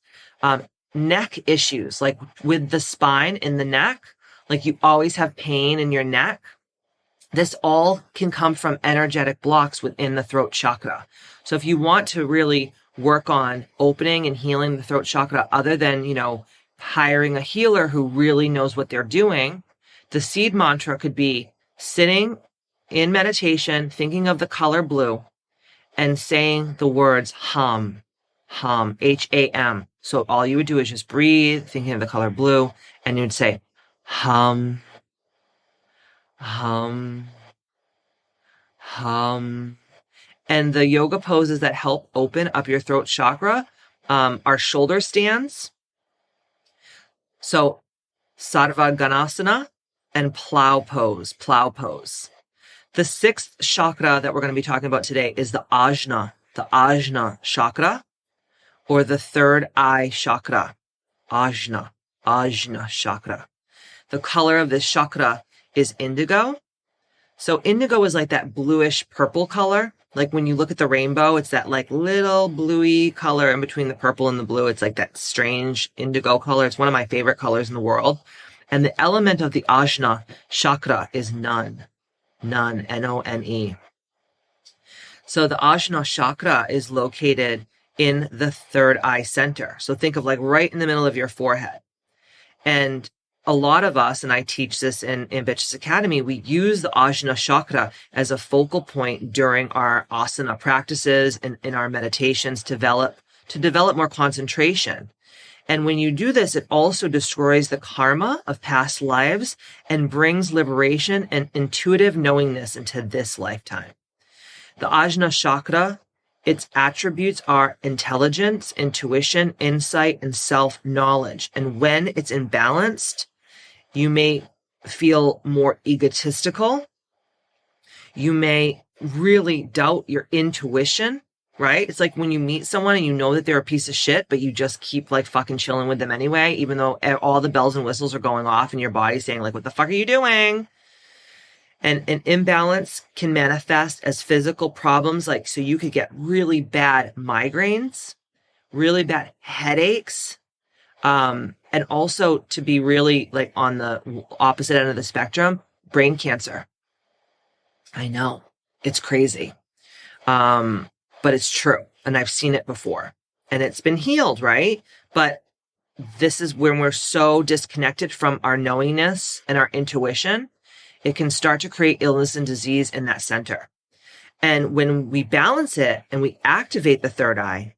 neck issues, like with the spine in the neck, like you always have pain in your neck. This all can come from energetic blocks within the throat chakra. So if you want to really work on opening and healing the throat chakra, other than, hiring a healer who really knows what they're doing, the seed mantra could be sitting in meditation, thinking of the color blue, and saying the words hum, H-A-M. So all you would do is just breathe, thinking of the color blue, and you'd say hum, hum, hum. And the yoga poses that help open up your throat chakra are shoulder stands. So Sarvaganasana and plow pose. The sixth chakra that we're going to be talking about today is the Ajna chakra, or the third eye chakra. Ajna chakra. The color of this chakra is indigo. So indigo is like that bluish purple color. Like when you look at the rainbow, it's that like little bluey color in between the purple and the blue. It's like that strange indigo color. It's one of my favorite colors in the world. And the element of the Ajna chakra is none, N-O-N-E. So the Ajna chakra is located in the third eye center. So think of like right in the middle of your forehead. And a lot of us, and I teach this in Bitches Academy, we use the Ajna chakra as a focal point during our asana practices and in our meditations to develop more concentration. And when you do this, it also destroys the karma of past lives and brings liberation and intuitive knowingness into this lifetime. The Ajna chakra, its attributes are intelligence, intuition, insight, and self-knowledge. And when it's imbalanced, you may feel more egotistical. You may really doubt your intuition, right? It's like when you meet someone and you know that they're a piece of shit, but you just keep like fucking chilling with them anyway, even though all the bells and whistles are going off and your body's saying like, what the fuck are you doing? And an imbalance can manifest as physical problems. Like, so you could get really bad migraines, really bad headaches, and also to be really like on the opposite end of the spectrum, brain cancer. I know it's crazy. But it's true. And I've seen it before and it's been healed, right? But this is when we're so disconnected from our knowingness and our intuition, it can start to create illness and disease in that center. And when we balance it and we activate the third eye,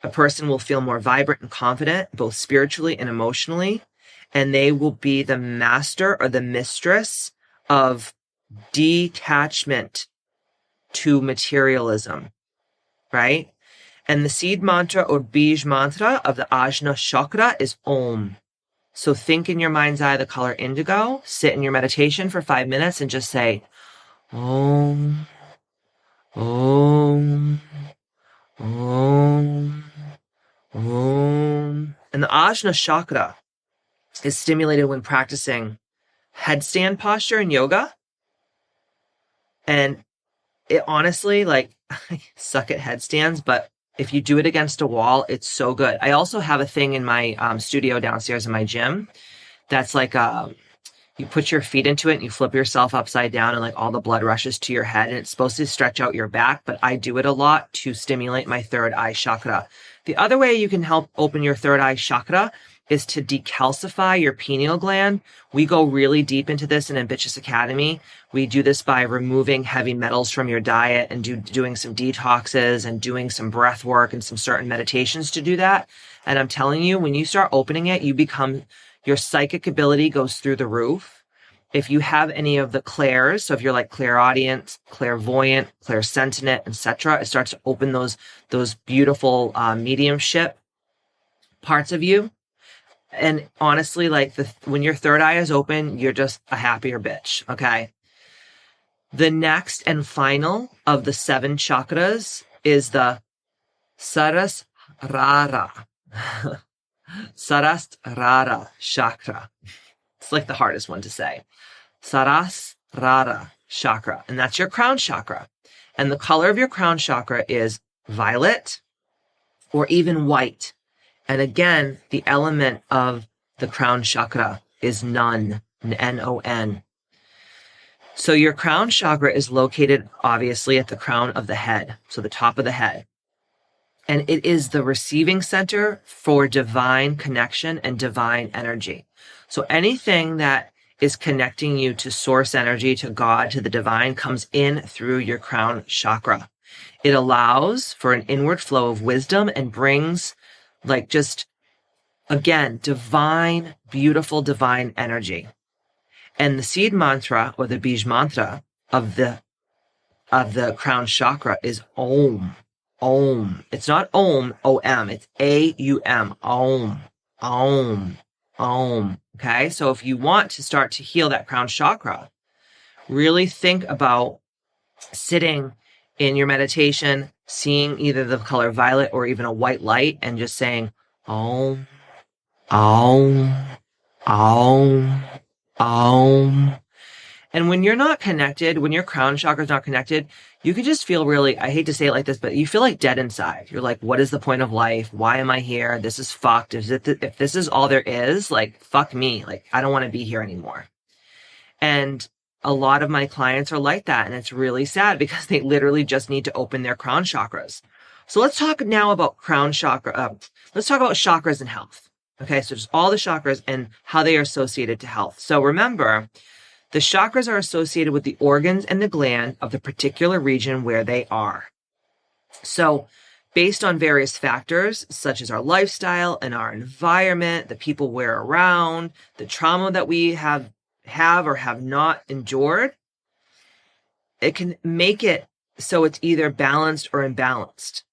a person will feel more vibrant and confident, both spiritually and emotionally, and they will be the master or the mistress of detachment to materialism, right? And the seed mantra or bij mantra of the Ajna chakra is Om. So think in your mind's eye the color indigo, sit in your meditation for 5 minutes and just say, Om, Om, Om, Om. And the Ajna chakra is stimulated when practicing headstand posture in yoga. And it honestly, like, I suck at headstands, but if you do it against a wall, it's so good. I also have a thing in my studio downstairs in my gym that's like you put your feet into it and you flip yourself upside down and like all the blood rushes to your head and it's supposed to stretch out your back, but I do it a lot to stimulate my third eye chakra. The other way you can help open your third eye chakra is to decalcify your pineal gland. We go really deep into this in Ambitious Academy. We do this by removing heavy metals from your diet and doing some detoxes and doing some breath work and some certain meditations to do that. And I'm telling you, when you start opening it, your psychic ability goes through the roof. If you have any of the clairs, so if you're like clairaudient, clairvoyant, clairsentient, etc., it starts to open those beautiful mediumship parts of you. And honestly, like when your third eye is open, you're just a happier bitch. Okay. The next and final of the 7 chakras is the Sarasrara. Sarasrara chakra. It's like the hardest one to say. Sarasrara chakra. And that's your crown chakra. And the color of your crown chakra is violet or even white. And again, the element of the crown chakra is Nun, N-O-N. So your crown chakra is located obviously at the crown of the head, so the top of the head. And it is the receiving center for divine connection and divine energy. So anything that is connecting you to source energy, to God, to the divine, comes in through your crown chakra. It allows for an inward flow of wisdom and brings like just, again, divine, beautiful, divine energy. And the seed mantra or the bij mantra of the crown chakra is Om. Om. It's not Om, O-M. It's A-U-M. Om. Om. Om. Okay? So if you want to start to heal that crown chakra, really think about sitting in your meditation, seeing either the color violet or even a white light and just saying, Om, Om, Om, Om. And when you're not connected, when your crown chakra is not connected, you can just feel really, I hate to say it like this, but you feel like dead inside. You're like, what is the point of life? Why am I here? This is fucked. If this is all there is, like, fuck me. Like, I don't want to be here anymore. And a lot of my clients are like that. And it's really sad because they literally just need to open their crown chakras. So let's talk now about crown chakra. Let's talk about chakras and health. Okay. So just all the chakras and how they are associated to health. So remember, the chakras are associated with the organs and the gland of the particular region where they are. So based on various factors, such as our lifestyle and our environment, the people we're around, the trauma that we have or have not endured, it can make it so it's either balanced or imbalanced.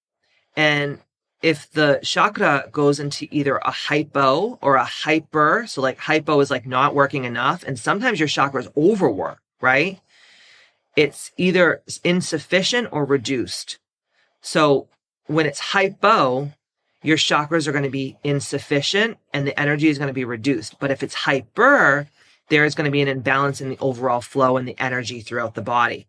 And if the chakra goes into either a hypo or a hyper, so like hypo is like not working enough, and sometimes your chakra is overworked, right? It's either insufficient or reduced. So when it's hypo, your chakras are going to be insufficient and the energy is going to be reduced. But if it's hyper, there is going to be an imbalance in the overall flow and the energy throughout the body.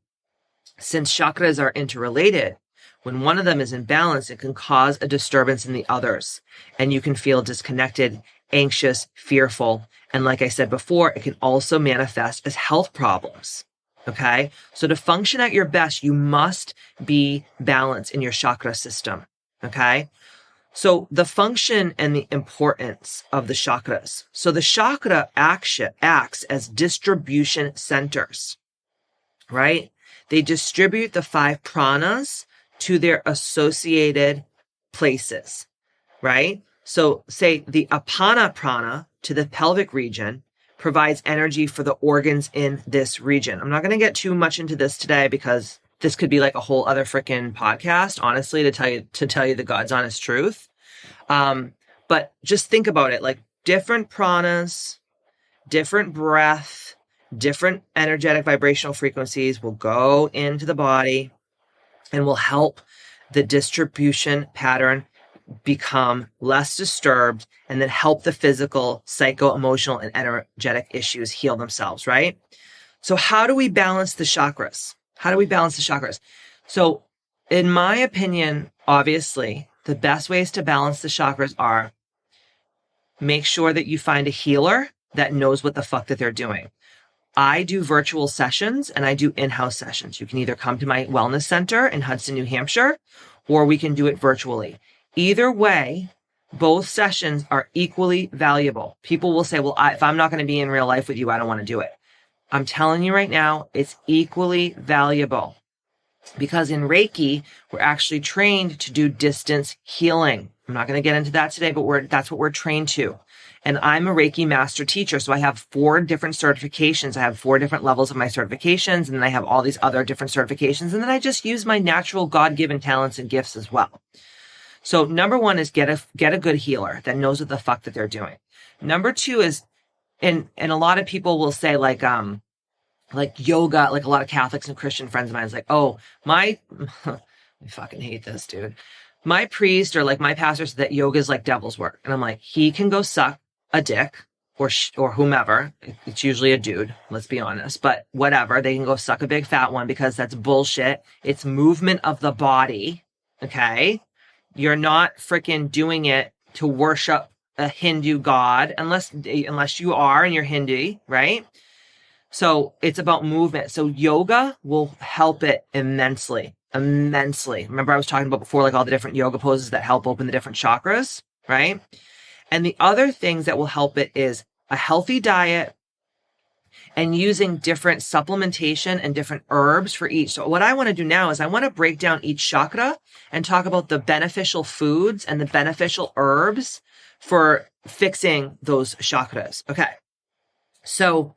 Since chakras are interrelated, when one of them is imbalanced, it can cause a disturbance in the others. And you can feel disconnected, anxious, fearful. And like I said before, it can also manifest as health problems. Okay? So to function at your best, you must be balanced in your chakra system. Okay? So the function and the importance of the chakras. So the chakra acts as distribution centers, right? They distribute the 5 pranas to their associated places, right? So say the apana prana to the pelvic region provides energy for the organs in this region. I'm not going to get too much into this today because this could be like a whole other freaking podcast, honestly, to tell you the God's honest truth. But just think about it, like different pranas, different breath, different energetic vibrational frequencies will go into the body and will help the distribution pattern become less disturbed and then help the physical, psycho, emotional, and energetic issues heal themselves, right? So how do we balance the chakras? So in my opinion, obviously, the best ways to balance the chakras are make sure that you find a healer that knows what the fuck that they're doing. I do virtual sessions and I do in-house sessions. You can either come to my wellness center in Hudson, New Hampshire, or we can do it virtually. Either way, both sessions are equally valuable. People will say, well, if I'm not going to be in real life with you, I don't want to do it. I'm telling you right now, it's equally valuable because in Reiki, we're actually trained to do distance healing. I'm not going to get into that today, but that's what we're trained to. And I'm a Reiki master teacher. So I have 4 different certifications. I have 4 different levels of my certifications. And then I have all these other different certifications. And then I just use my natural God-given talents and gifts as well. So number 1 is get a good healer that knows what the fuck that they're doing. Number 2 is, and a lot of people will say like yoga, like a lot of Catholics and Christian friends of mine is like, oh, I fucking hate this, dude. My priest or like my pastor said that yoga is like devil's work. And I'm like, he can go suck a dick or whomever. It's usually a dude, let's be honest, but whatever. They can go suck a big fat one because that's bullshit. It's movement of the body. Okay. You're not freaking doing it to worship a Hindu god unless you are and you're Hindu, right? So it's about movement. So yoga will help it immensely. Remember I was talking about before, like all the different yoga poses that help open the different chakras, right? And the other things that will help it is a healthy diet and using different supplementation and different herbs for each. So what I want to do now is I want to break down each chakra and talk about the beneficial foods and the beneficial herbs for fixing those chakras. Okay. So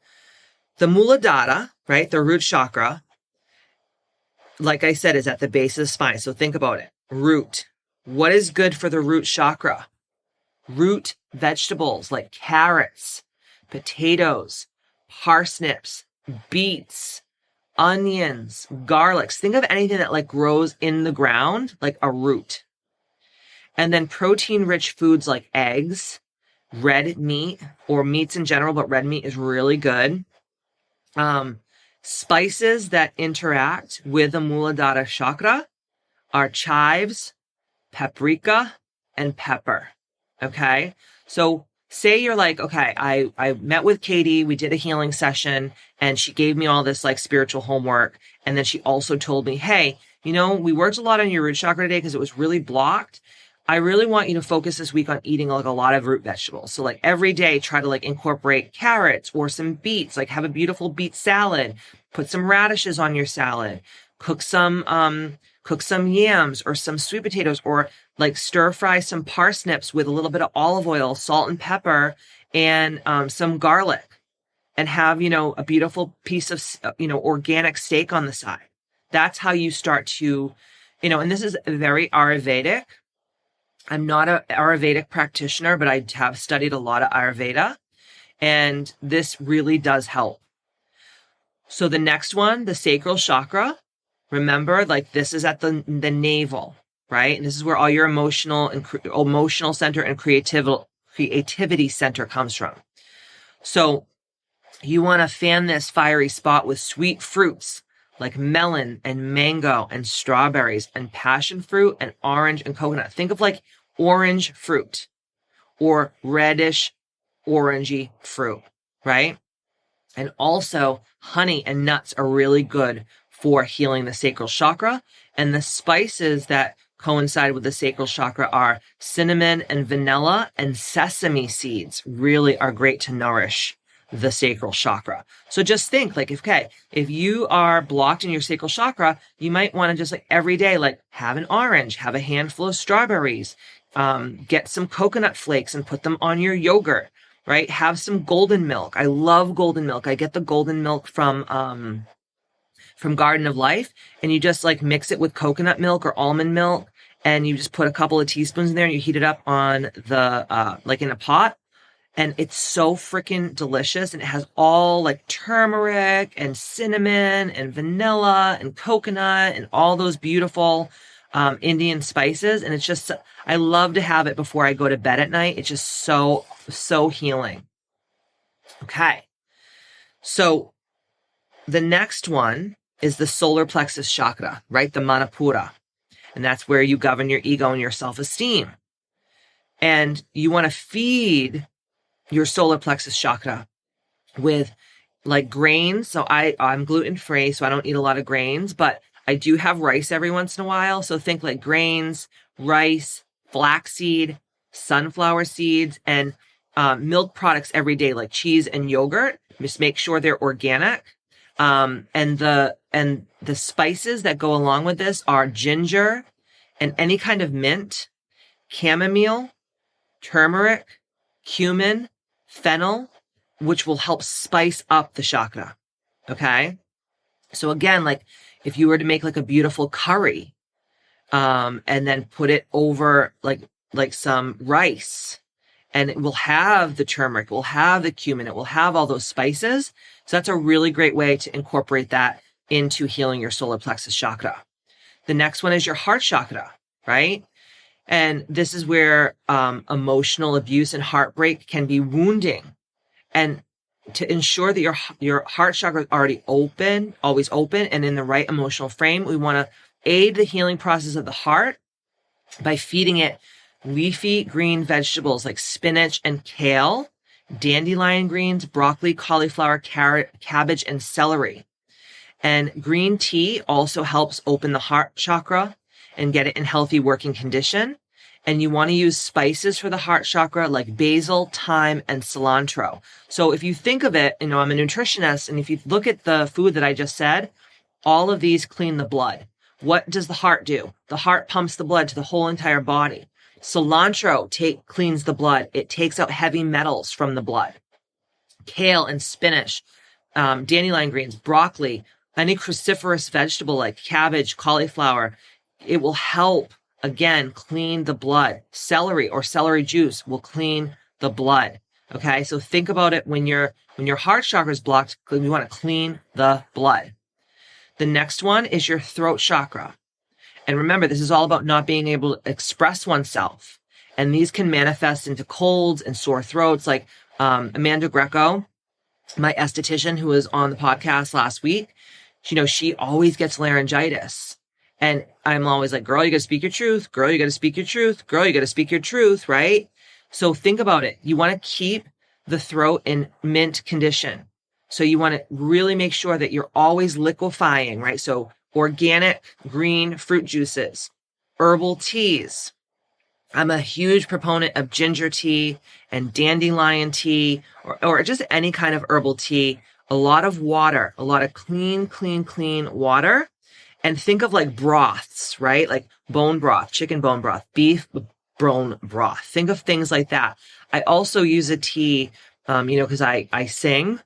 the Muladhara, right? The root chakra, like I said, is at the base of the spine. So think about it. Root. What is good for the root chakra? Root vegetables like carrots, potatoes, parsnips, beets, onions, garlics. Think of anything that like grows in the ground, like a root. And then protein-rich foods like eggs, red meat, or meats in general, but red meat is really good. Spices that interact with the Muladhara chakra are chives, paprika, and pepper. Okay. So say you're like, okay, I met with Katie, we did a healing session and she gave me all this like spiritual homework. And then she also told me, hey, we worked a lot on your root chakra today because it was really blocked. I really want you to focus this week on eating like a lot of root vegetables. So like every day, try to like incorporate carrots or some beets, like have a beautiful beet salad, put some radishes on your salad, cook some yams or some sweet potatoes, or like stir fry some parsnips with a little bit of olive oil, salt and pepper, and some garlic, and have, a beautiful piece of, organic steak on the side. That's how you start to, and this is very Ayurvedic. I'm not an Ayurvedic practitioner, but I have studied a lot of Ayurveda, and this really does help. So the next one, the sacral chakra, remember, like this is at the navel, right? And this is where all your emotional center and creativity center comes from. So you want to fan this fiery spot with sweet fruits like melon and mango and strawberries and passion fruit and orange and coconut. Think of like orange fruit or reddish orangey fruit, right? And also honey and nuts are really good for healing the sacral chakra. And the spices that coincide with the sacral chakra are cinnamon and vanilla, and sesame seeds really are great to nourish the sacral chakra. So just think like, if you are blocked in your sacral chakra, you might want to just like every day, like have an orange, have a handful of strawberries, get some coconut flakes and put them on your yogurt, right? Have some golden milk. I love golden milk. I get the golden milk from Garden of Life, and you just like mix it with coconut milk or almond milk, and you just put a couple of teaspoons in there and you heat it up on the, like in a pot. And it's so freaking delicious. And it has all like turmeric and cinnamon and vanilla and coconut and all those beautiful Indian spices. And it's just, I love to have it before I go to bed at night. It's just so, so healing. Okay. So the next one is the solar plexus chakra, right? The Manipura. And that's where you govern your ego and your self-esteem. And you want to feed your solar plexus chakra with like grains. So I'm gluten-free, so I don't eat a lot of grains, but I do have rice every once in a while. So think like grains, rice, flaxseed, sunflower seeds, and milk products every day, like cheese and yogurt. Just make sure they're organic. And the spices that go along with this are ginger and any kind of mint, chamomile, turmeric, cumin, fennel, which will help spice up the chakra. Okay. So again, like if you were to make like a beautiful curry, and then put it over like some rice, and it will have the turmeric, it will have the cumin, it will have all those spices. So that's a really great way to incorporate that into healing your solar plexus chakra. The next one is your heart chakra, right? And this is where emotional abuse and heartbreak can be wounding. And to ensure that your heart chakra is already open, always open, and in the right emotional frame, we want to aid the healing process of the heart by feeding it leafy green vegetables like spinach and kale, dandelion greens, broccoli, cauliflower, carrot, cabbage, and celery. And green tea also helps open the heart chakra and get it in healthy working condition. And you want to use spices for the heart chakra like basil, thyme, and cilantro. So if you think of it, I'm a nutritionist, and if you look at the food that I just said, all of these clean the blood. What does the heart do? The heart pumps the blood to the whole entire body. Cilantro cleans the blood. It takes out heavy metals from the blood. Kale and spinach, dandelion greens, broccoli, any cruciferous vegetable like cabbage, cauliflower, it will help, again, clean the blood. Celery or celery juice will clean the blood. Okay, so think about it when your heart chakra is blocked, we want to clean the blood. The next one is your throat chakra. And remember, this is all about not being able to express oneself. And these can manifest into colds and sore throats. Like Amanda Greco, my esthetician who was on the podcast last week, she always gets laryngitis. And I'm always like, girl, you got to speak your truth. Girl, you got to speak your truth. Girl, you got to speak your truth, right? So think about it. You want to keep the throat in mint condition. So you want to really make sure that you're always liquefying, right? So organic green fruit juices, herbal teas. I'm a huge proponent of ginger tea and dandelion tea or just any kind of herbal tea. A lot of water, a lot of clean water. And think of like broths, right? Like bone broth, chicken bone broth, beef bone broth. Think of things like that. I also use a tea, because I sing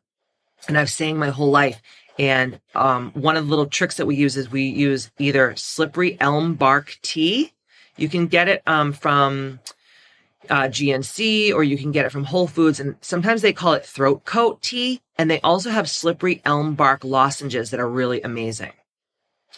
and I've sang my whole life. And one of the little tricks that we use is we use either slippery elm bark tea. You can get it from GNC, or you can get it from Whole Foods. And sometimes they call it throat coat tea. And they also have slippery elm bark lozenges that are really amazing.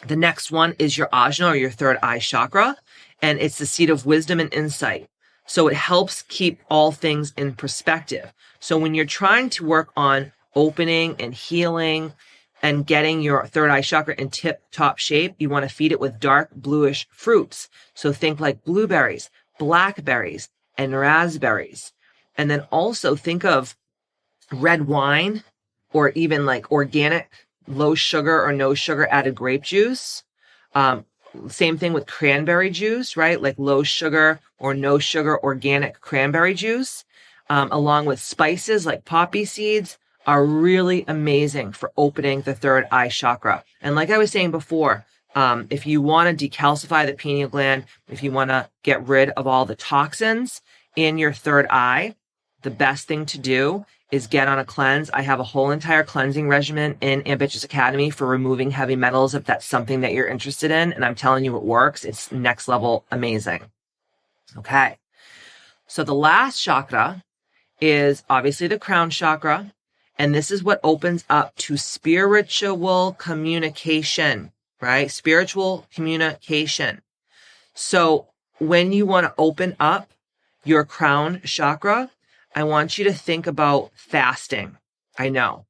The next one is your ajna, or your third eye chakra, and it's the seat of wisdom and insight. So it helps keep all things in perspective. So when you're trying to work on opening and healing and getting your third eye chakra in tip-top shape, you want to feed it with dark bluish fruits. So think like blueberries, blackberries, and raspberries. And then also think of red wine, or even like organic low sugar or no sugar added grape juice. Same thing with cranberry juice, right? Like low sugar or no sugar organic cranberry juice, along with spices like poppy seeds, are really amazing for opening the third eye chakra. And like I was saying before, if you want to decalcify the pineal gland, if you want to get rid of all the toxins in your third eye, the best thing to do is get on a cleanse. I have a whole entire cleansing regimen in Ambitious Academy for removing heavy metals if that's something that you're interested in. And I'm telling you, it works. It's next level amazing. Okay. So the last chakra is obviously the crown chakra. And this is what opens up to spiritual communication, right? Spiritual communication. So when you want to open up your crown chakra, I want you to think about fasting. I know,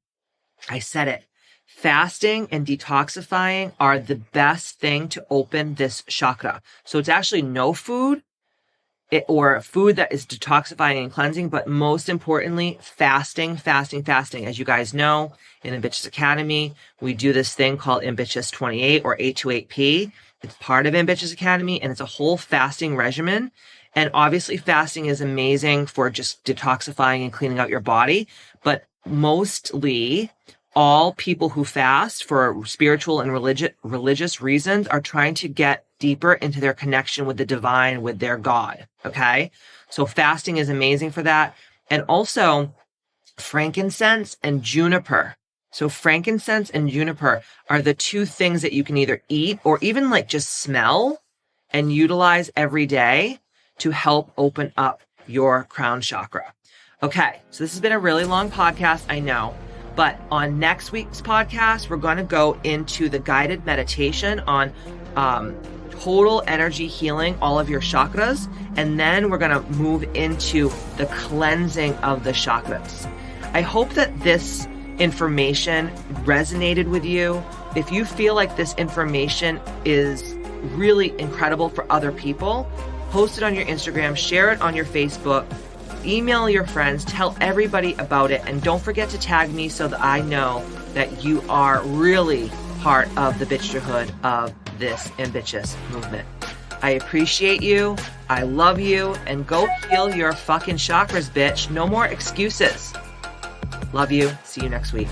I said it. Fasting and detoxifying are the best thing to open this chakra. So it's actually no food or food that is detoxifying and cleansing, but most importantly, fasting. As you guys know, in Ambitious Academy, we do this thing called Ambitious 28 or 828P. It's part of Ambitious Academy, and it's a whole fasting regimen. And obviously, fasting is amazing for just detoxifying and cleaning out your body. But mostly, all people who fast for spiritual and religious reasons are trying to get deeper into their connection with the divine, with their God. Okay. So fasting is amazing for that. And also frankincense and juniper. So frankincense and juniper are the two things that you can either eat or even like just smell and utilize every day to help open up your crown chakra. Okay. So this has been a really long podcast. I know. But on next week's podcast, we're going to go into the guided meditation on total energy healing all of your chakras. And then we're going to move into the cleansing of the chakras. I hope that this information resonated with you. If you feel like this information is really incredible for other people, post it on your Instagram, share it on your Facebook, email your friends, tell everybody about it, and don't forget to tag me so that I know that you are really part of the bitchhood of this ambitious movement. I appreciate you. I love you. And go heal your fucking chakras, bitch. No more excuses. Love you. See you next week.